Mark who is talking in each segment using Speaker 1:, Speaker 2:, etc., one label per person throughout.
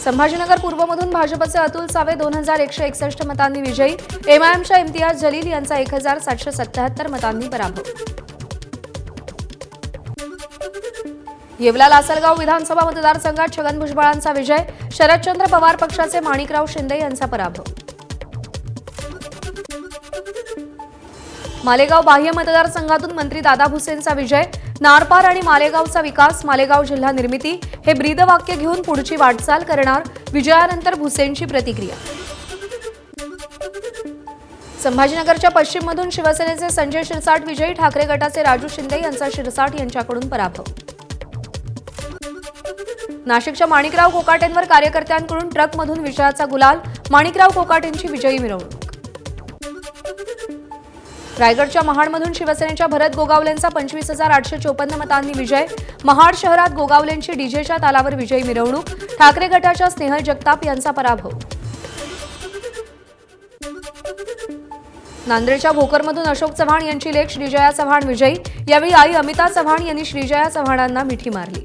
Speaker 1: संभाजीनगर पूर्वमधून भाजपचे अतुल सावे 2161 मतांनी विजयी, एमआयएमच्या इम्तियाज जलील यांचा 1777 मतांनी पराभव। येवला लासलगाव विधानसभा मतदारसंघात छगन भुजबळांचा विजय, शरदचंद्र पवार पक्षाचे माणिकराव शिंदे यांचा पराभव। मालेगाव बाह्य मतदारसंघातून मंत्री दादा भुसेंचा विजय, नारपार आणि मालेगावचा विकास, मालेगाव जिल्हा निर्मिती हे ब्रीदवाक्य घेऊन पुढची वाटचाल करणार, विजयानंतर भुसेंची प्रतिक्रिया। संभाजीनगरच्या पश्चिममधून शिवसेनेचे संजय शिरसाट विजयी, ठाकरे गटाचे राजू शिंदे यांचा शिरसाट यांच्याकडून पराभव। नाशिकच्या माणिकराव कोकाटेंवर कार्यकर्त्यांकडून ट्रकमधून विजयाचा गुलाल, माणिकराव कोकाटेंची विजयी मिरवणूक। रायगडच्या महाडमधून शिवसेनेच्या भरत गोगावलेंचा 25,854 मतांनी विजय, महाड शहरात गोगावलेंची डीजेच्या तालावर विजयी मिरवणूक, ठाकरे गटाच्या स्नेहल जगताप यांचा पराभव। नांदेडच्या भोकरमधून अशोक चव्हाण यांची लेक श्रीजया चव्हाण विजयी, यावेळी आई अमिता चव्हाण यांनी श्रीजया चव्हाणांना मिठी मारली।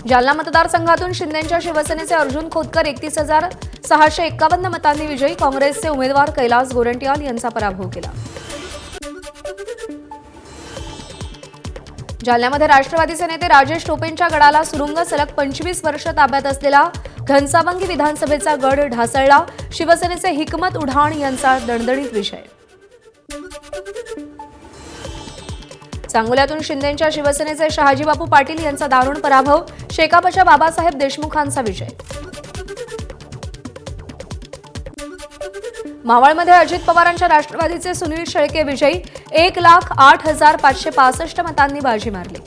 Speaker 1: जालना मतदारसंघातून शिंदेच्या शिवसेनेचे अर्जुन खोतकर 31,651 मतांनी विजयी, काँग्रेसचे उमेदवार कैलास गोरंट्याल यांचा पराभव केला। जालन्यामध्ये राष्ट्रवादीचे नेते राजेश टोपेंच्या गडाला सुरुंग, सलग 25 वर्ष ताब्यात असलेला घनसावंगी विधानसभेचा गड ढासळला, शिवसेनेचे हिकमत उढाण यांचा दणदणीत विजय। सांगोल्यातून शिंदेच्या शिवसेनेचे शहाजीबापू पाटील यांचा दारुण पराभव, शेकापच्या बाबासाहेब देशमुखांचा विजय। मावळमध्ये अजित पवारांच्या राष्ट्रवादीचे सुनील शेळके विजयी, 1,08,565 मतांनी बाजी मारली।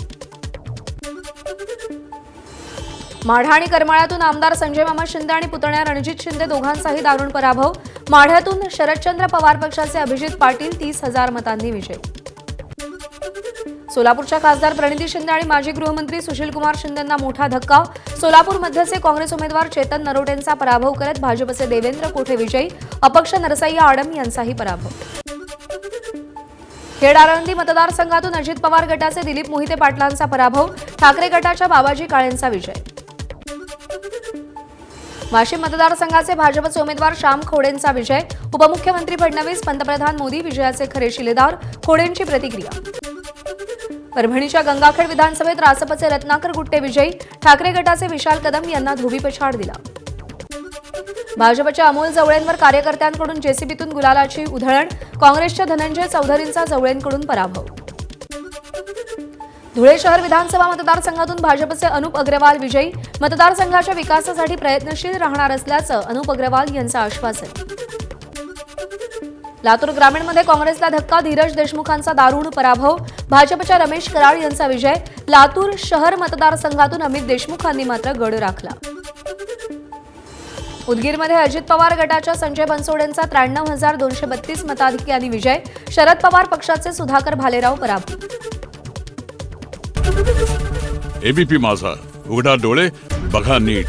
Speaker 1: माढा आणि करमाळ्यातून आमदार संजय मामा शिंदे आणि पुतण्या रणजित शिंदे दोघांचाही दारुण पराभव, माढ्यातून शरदचंद्र पवार पक्षाचे अभिजित पाटील 30,000 मतांनी विजयी। सोलापूरच्या खासदार प्रणिती शिंदे आणि माजी गृहमंत्री सुशीलकुमार शिंदेंना मोठा धक्का, सोलापूर मध्यचे काँग्रेस उमेदवार चेतन नरोटेंचा पराभव करत भाजपचे देवेंद्र कोठे विजयी, अपक्ष नरसय्या आडम यांचाही पराभव। खेड आळंदी मतदारसंघातून अजित पवार गटाचे दिलीप मोहिते पाटलांचा पराभव, ठाकरे गटाच्या बाबाजी काळेंचा विजय। वाशिम मतदारसंघाचे भाजपचे उमेदवार श्याम खोडेंचा विजय, उपमुख्यमंत्री फडणवीस, पंतप्रधान मोदी विजयाचे खरे शिलेदार, खोडेंची प्रतिक्रिया। परभणीच्या गंगाखेड विधानसभेत रासपचे रत्नाकर गुट्टे विजयी, ठाकरे गटाचे विशाल कदम यांना धोबीपछाड दिला। भाजपच्या अमोल जवळेंवर कार्यकर्त्यांकडून जेसीबीतून गुलालाची उधळण, काँग्रेसच्या धनंजय चौधरींचा जवळेंकडून पराभव। धुळे शहर विधानसभा मतदारसंघातून भाजपचे अनुप अग्रवाल विजयी, मतदारसंघाच्या विकासासाठी प्रयत्नशील राहणार असल्याचं अनुप अग्रवाल यांचं आश्वासन। लातूर ग्रामीणमध्ये काँग्रेसला धक्का, धीरज देशमुखांचा दारुण पराभव, भाजपच्या रमेश कराड यांचा विजय, लातूर शहर मतदारसंघातून अमित देशमुखांनी मात्र गड राखला। उदगीरमध्ये अजित पवार गटाच्या संजय बनसोडेंचा 93,232 मताधिक्याने विजय, शरद पवार पक्षाचे सुधाकर भालेराव पराभूत।
Speaker 2: एबीपी माझा, उघडा डोळे बघा नीट।